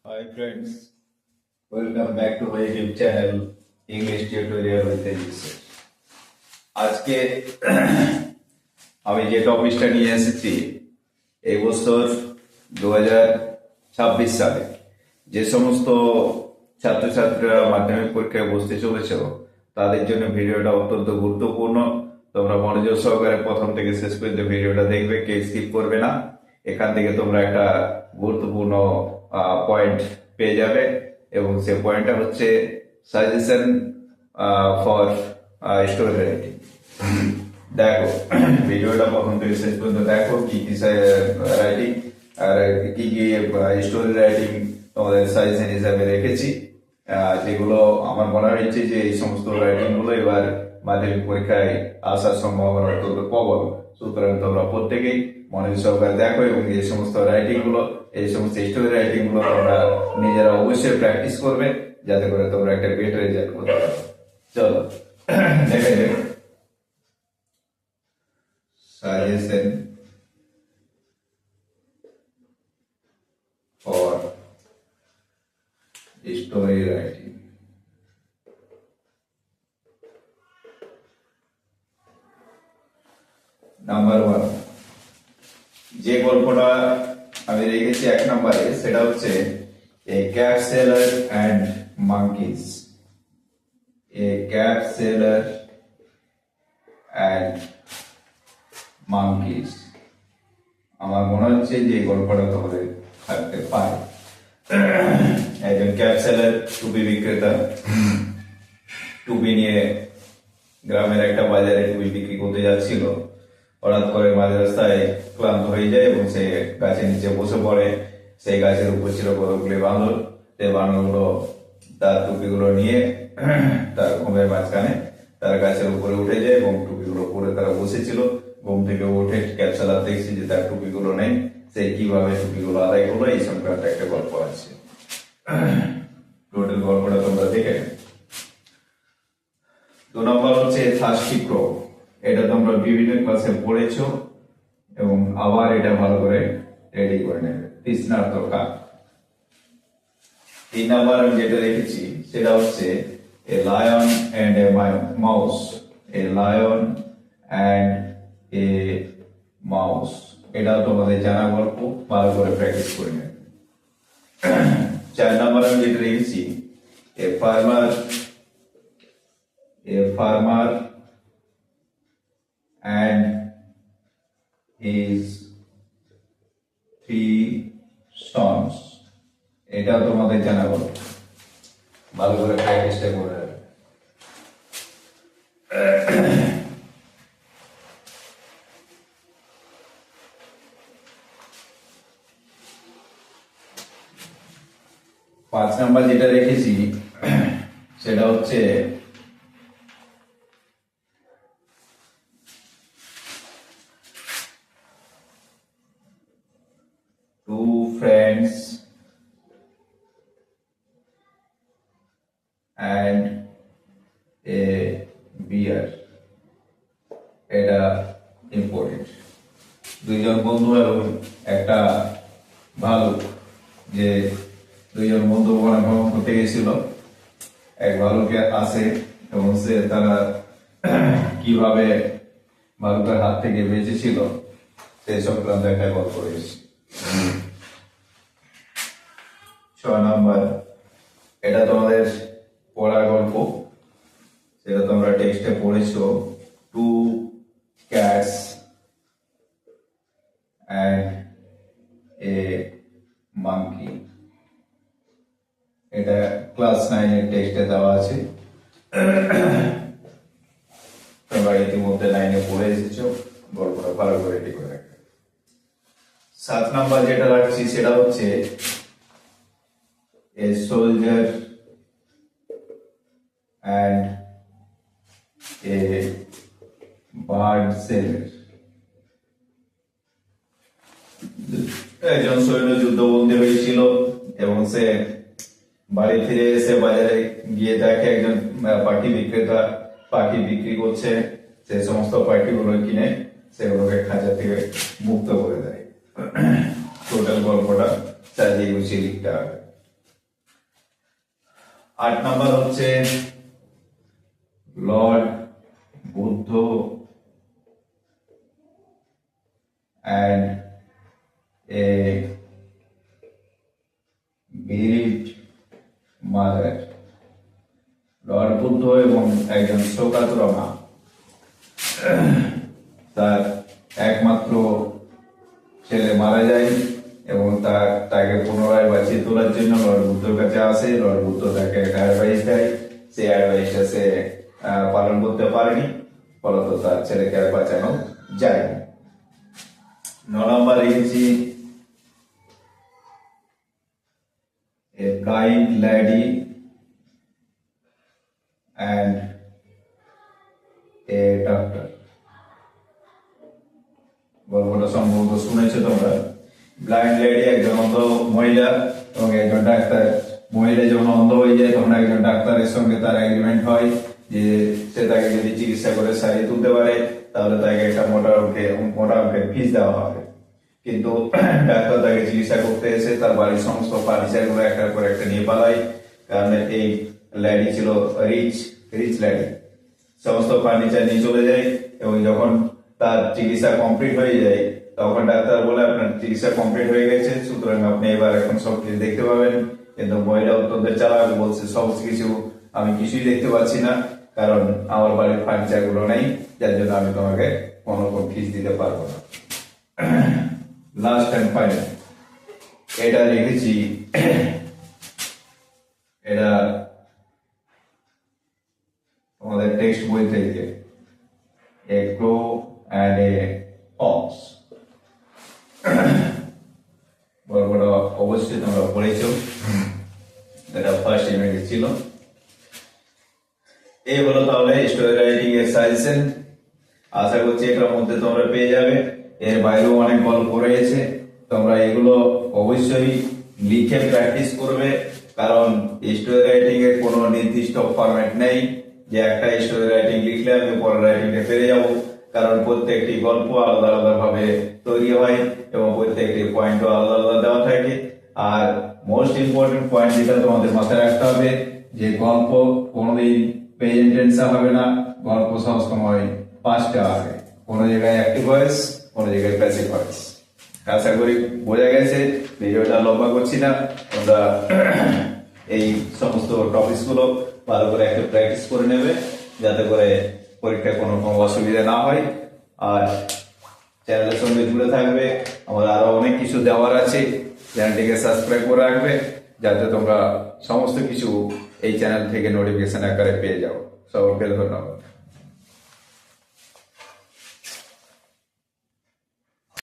Hi friends, welcome back to my YouTube channel English Tutorial with Elise. আজকে আমি যে টপিকটা নিয়ে এসেছি এই বছর 2026 সালে যে সমস্ত ছাত্রছাত্রীরা মাধ্যমিক পরীক্ষায় বসতে চলেছে তাদের জন্য ভিডিওটা অত্যন্ত গুরুত্বপূর্ণ। তোমরা মনোযোগ সহকারে প্রথম থেকে শেষ পর্যন্ত ভিডিওটা দেখবে, কেউ স্কিপ করবে না। এখান থেকে তোমরা একটা গুরুত্বপূর্ণ পয়েন্ট পেয়ে যাবে এবং সে পয়েন্টটা হচ্ছে সাজেশন ফর স্টোরি রাইটিং। দেখো ভিডিওটা প্রথম থেকে শেষ পর্যন্ত দেখো কি কি রাইটিং আর কি কি স্টোরি রাইটিং তোমাদের সাজেশন হিসাবে রেখেছি, যেগুলো আমার মনে হয়েছে যে এই সমস্ত রাইটিং গুলো এবার মাধ্যমিক পরীক্ষায় আসার সম্ভাবনা অত্যন্ত প্রবল। সুতরাং তোমরা প্রত্যেকেই মনোযোগ সহকারে দেখো এবং এই সমস্ত রাইটিং গুলো, এই সমস্ত স্টোরি রাইটিং গুলো তোমরা নিজেরা অবশ্যই প্র্যাকটিস করবে যাতে করে তোমরা একটা বেটার রেজাল্ট করতে পারো। চলো দেখে যাক suggestion for story writing. Number 1, যে গল্পটা আমি রেখেছি 1 নম্বরে সেটা হচ্ছে a cap seller and monkeys. A cap seller and monkeys. আমার মনে হচ্ছে যে এই গল্পটা তোমাদের থাকতে পারে। একজন ক্যাপ সেলার, টুপি বিক্রেতা, টুপি নিয়ে গ্রামের একটা বাজারে টুপি বিক্রি করতে যাচ্ছিল। হঠাৎ করে মাঝ রাস্তায় ক্লান্ত হয়ে যায় এবং সে গাছের নিচে বসে পড়ে। সেই গাছের উপর ছিল কতগুলি বাঁদর। সেই বাঁদরগুলো তার টুপিগুলো নিয়ে তার ঘুমের মাঝখানে তার গাছের উপরে উঠে যায় এবং টুপিগুলো পরে তারা বসেছিল। ঘুম থেকে উঠে ক্যাপসালার দেখছি যে তার টুপিগুলো নেই। সে কিভাবে টুপিগুলো আদায় করলো এই সংক্রান্ত একটা গল্প আছে। টোটাল গল্পটা তোমরা দেখে। 2 নম্বর হচ্ছে থার্স্টি ক্রো। এটা তোমরা বিভিন্ন ক্লাসে পড়েছো এবং আবার এটা ভালো করে রেডি করে নেবে। তৃষ্ণার্ত কাক। 3 নম্বর আমি যেটা রেখেছি সেটা হচ্ছে a lion and a mouse. A lion and a mouse. এটা তোমাদের জানা গল্প, ভালো করে প্র্যাকটিস করে নেবে। 4 নম্বর আমি যেটা রেখেছি a farmer and his 3 sons। এটা তোমাদের জানা গল্প, ভালো করে প্র্যাকটিসটা করে নেবে। 5 নাম্বার যেটা রেখেছি সেটা হচ্ছে two friends and a bear। এটা ইম্পর্টেন্ট। 2 জন বন্ধু এবং একটা ভালুক। যে 2 জন বন্ধু বনে ভ্রমণ করতে গেছিল। এক ভালুকে আসে এবং সে তারা কিভাবে ভালুকের হাত থেকে বেঁচেছিল সেই সংক্রান্ত একটা গল্প রয়েছে। 6 নম্বর এটা তোমাদের পড়া গল্প, সেটা তোমরা টেক্সটে পড়েছো। 2 cats and a monkey। এটা ক্লাস 9 এর টেক্সটে দেওয়া আছে। তোমরা ইতিমধ্যে 9 এ পড়ে এসেছো, গল্পটা ভালো করে রেডি করে রাখবে। 7 নম্বর যেটা রাখছি সেটা হচ্ছে a soldier and a bird sailor। একজন সৈন্য যুদ্ধবন্দী হয়েছিল এবং সে বাড়ি ফিরে এসে বাজারে গিয়ে দেখে একজন পাখি বিক্রেতা পাখি বিক্রি করছে। সে সমস্ত পাখিগুলো কিনে সেগুলোকে খাঁচা থেকে মুক্ত করে দেয়। টোটাল গল্পটা সাজিয়ে গুছিয়ে লিখতে হবে। 8 নম্বর হচ্ছে Lord Buddha and a bereaved mother. Lord Buddha এবং একজন শোকাতুর মা, তার একমাত্র ছেলে মারা যায় এবং তাকে পুনরায় বাঁচিয়ে তোলার জন্য লর্ড বুদ্ধর কাছে আসে। লর্ড বুদ্ধ তাকে একটা অ্যাডভাইস দেয়, সেই অ্যাডভাইসটা সে পালন করতে পারেনি, ফলত তার ছেলেকে আর বাঁচানো যায়নি। 9 নম্বর রেখেছি a blind lady and a doctor। গল্পটা সম্ভবত শুনেছো তোমরা। ব্লাইন্ড লেডি একজন অন্ধ মহিলা এবং একজন ডাক্তার। মহিলা যখন অন্ধ হয়ে যায় তখন একজন ডাক্তারের সঙ্গে তার এগ্রিমেন্ট হয় যে সে তাকে যদি চিকিৎসা করে সারিয়ে তুলতে পারে তাহলে তাকে একটা মোটা অঙ্কের ফিস দেওয়া হবে। কিন্তু ডাক্তার তাকে চিকিৎসা করতে এসে তার বাড়ির সমস্ত ফার্নিচার গুলো একটার পর একটা নিয়ে পালায়, কারণ এই লেডি ছিল রিচ লেডি। সমস্ত ফার্নিচার নিয়ে চলে যায় এবং যখন তার চিকিৎসা কমপ্লিট হয়ে যায় তখন ডাক্তার বলে আপনার চিকিৎসা কমপ্লিট হয়ে গেছে, সুতরাং আপনি এবার এখন সবকিছু দেখতে পাবেন। কিন্তু মহিলা অত্যন্ত চালাক, বলছে সবকিছু আমি কিছুই দেখতে পাচ্ছি না, কারণ আমার বাড়ির ফার্নিচার গুলো নেই, যার জন্য আমি তোমাকে কোনো ফিস দিতে পারবো না। লাস্ট এন্ড ফাইনাল এটা লিখেছি, এটা আমাদের টেক্সট বই থেকে, এ ক্রো অ্যান্ড এ ফক্স। গল্পটা অবশ্যই তোমরা পড়েছো, এটা ফার্স্ট ইউনিটে ছিল। এই হলো তাহলে স্টোরি রাইটিং এর সাজেশন। আশা করছি এটার মধ্যে তোমরা পেয়ে যাবে। এর বাইরেও অনেক গল্প রয়েছে, তোমরা এগুলো অবশ্যই লিখে প্র্যাকটিস করবে, কারণ স্টোরি রাইটিং এর কোনো নির্দিষ্ট ফরম্যাট নেই যে একটা স্টোরি রাইটিং লিখলে আমি পরের রাইটিংটা পেরে যাব, কারণ প্রত্যেকটি গল্প আলাদা আলাদা ভাবে তৈরি হয় এবং প্রত্যেকটি পয়েন্টও আলাদা আলাদা দেওয়া থাকে। আর মোস্ট ইম্পর্টেন্ট পয়েন্ট যেটা তোমাদের মাথায় রাখতে হবে যে গল্প কোনোদিন প্রেজেন্ট টেন্সে হবে না, গল্প সবসময় পাস্টে হবে। কোনো জায়গায় অ্যাক্টিভ ভয়েস, কোনো জায়গায় প্যাসিভ ভয়েস। আশা করি বোঝা গেছে, ভিডিওটা লম্বা করছি না। তোমরা এই সমস্ত টপিকস গুলো ভালো করে একটু প্র্যাকটিস করে নেবে, যাতে করে পরীক্ষায় কোনো অসুবিধা না হয়। আর চ্যানেলের সঙ্গে জুড়ে থাকবে, আমার আরো অনেক কিছু দেওয়ার আছে, চ্যানেলটিকে সাবস্ক্রাইব করে রাখবে যাতে তোমরা সমস্ত কিছু এই চ্যানেল থেকে নোটিফিকেশন আকারে পেয়ে যাও। সকলকে ধন্যবাদ।